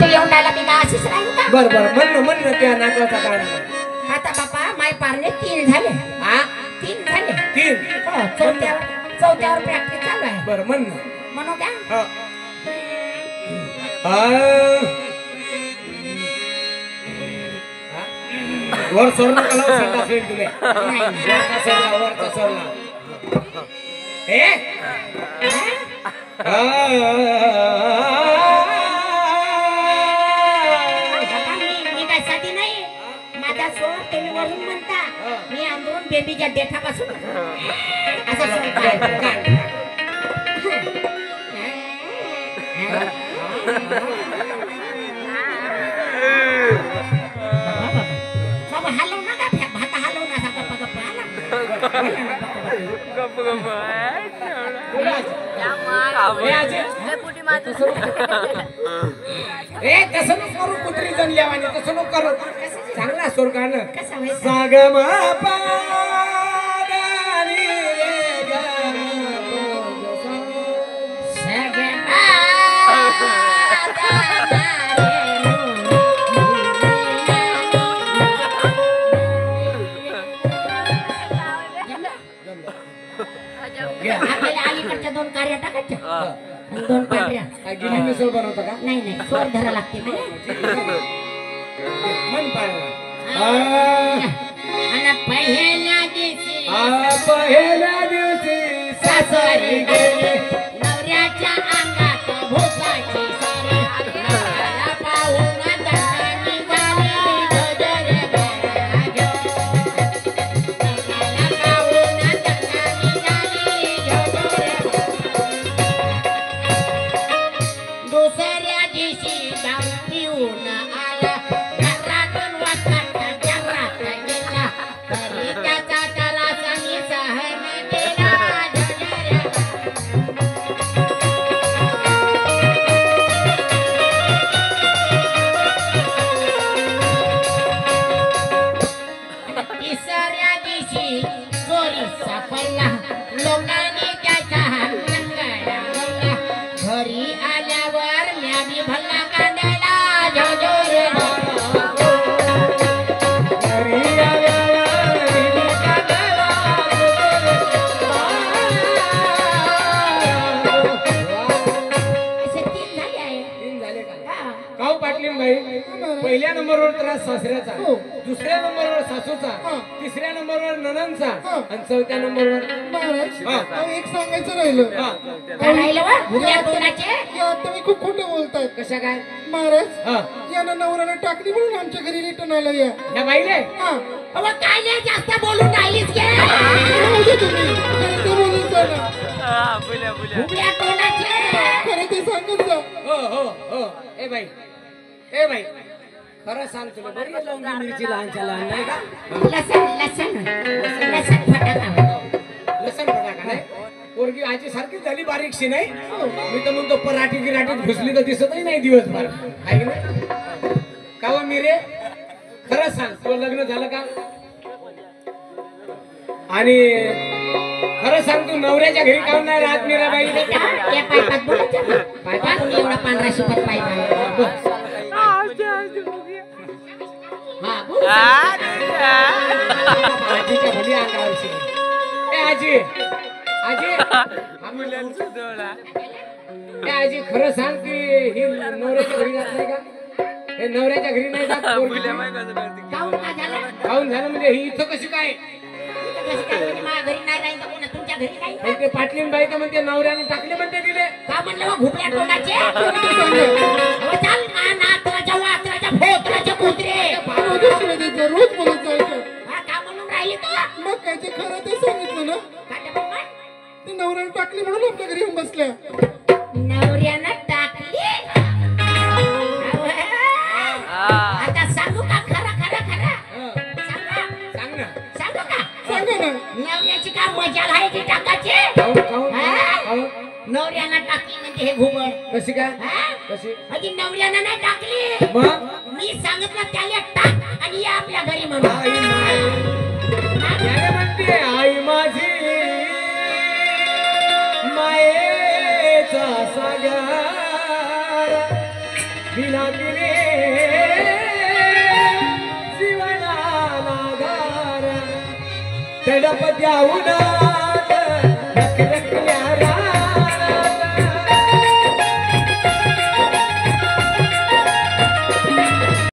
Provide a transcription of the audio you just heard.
तू येऊन राहिला मी का अशीच राहील का? बर बर म्हण त्या नातवाचा काढा. आता बापा माय पारणे 3 झाले. हा 3 झाले. 3. हो, चौथ्यावर प्रॅक्टिस चालू आहे. बर म्हण. म्हणू का? हा वर सोडणं कला संडास होईल तुले. वरचा सोडला ए मी काय साठी नाही. माझा स्वर तुम्ही वरून म्हणता. मी अंदरून बेबीच्या देठापासून असं सोडता. बाबा हलव ना का भाता हलव ना साका पगप ए तसं नको करू कुत्री जणल्यावानी तसं नको करू. चांगला स्वर काढणं. कसा व्हायचा? सागम अलीकडच्या 2 कार्या टाकायच्या. 2 पाकड्या गिनी मिसळ बनवता का? नाही नाही स्वर धरा लागते. मन पाहिलं. आणि पहिल्या दिवशी सासरी गेली नवऱ्याच्या अंगात भोपाची सारी नवऱ्याला पाहून दंडानी झाली गजरे गजरे. नवऱ्याला पाहून दंडानी झाली गजरे. दुसऱ्या दिवशी दारू पिऊन आला घरातून वाजता जंगलात गेला तरी त्याचा त्रास मी सहन केला. तिसऱ्या दिवशी चोरी सापडला लोकांनी त्याचा लंगडा लावला. घरी आल्यावर म्या बी भल्ला कांदला जोजोर. पहिल्या नंबरवर त्रास सासऱ्याचा, दुसऱ्या नंबरवर सासूचा, तिसऱ्या नंबरवर ननंदचा आणि चौथ्या नंबरवर एक सांगायचं राहिलं. तुम्ही खूप खोटं बोलताय. कशा काय महाराज यानं नवऱ्यानं टाकली म्हणून आमच्या घरी रिटर्न आलं. या बाईले काय नाही जास्त बोलून राहिलीस गे. भुगल्या तोंडाचे खरं ते सांगत जा. हो हो हो. ए बाई खरं सांग तुला बरी लवंगी मिरची लहानच्या लहान नाही का? लसण फटाका नाही. पोरगी आजी सारखीच झाली बारीकशी नाही. मी तर म्हणतो पराठी गिराटीत घुसली तर दिसतही नाही दिवसभर. आहे की नाही का व मिरे? खरं सांग तुझं लग्न झालं का? आणि खरं सांग तू नवऱ्याच्या घरी काऊन नाही राहत मीराबाई? एवढा पांढरा शिपत पाहिजे. आजीच्या भली अंगावरची. ए आजी आजी आजी खरं सांग की ही नवऱ्याच्या घरी जात नाही का? हे नवऱ्याच्या घरी नाही जात. खाऊन झालं म्हणजे ही इथं कशी काय? ते पाटलीन बाई का म्हणते नवऱ्याने टाकले म्हणते तिले. का म्हणलं भुकल्या तोंडाचे? चाल नात्राच्या वात्राच्या भोत्राच्या कुत्रे. रोज बोलत जायचं. का म्हणून राहिली तू? मग काय ते खरं ते सांगितलं ना. ते नवऱ्यानं टाकली म्हणून आपल्या घरी येऊन बसल्या. नवऱ्यानं टाकली? आता सांगू का खरं खरं खरं? सांग ना. सांगू का? सांगा ना. नवऱ्याची का मजा आहे ती टाकायची? नवऱ्यानं टाकली म्हणजे हे घुबड. कशी काय? कशी? अगदी नवऱ्यानं नाही टाकली. मग मी सांगितलं त्याला टाक आणि या आपल्या घरी म्हणून. म्हणते आई माझी मायेचा सागर दिला दिले जीवनाला धारा तडप द्याऊन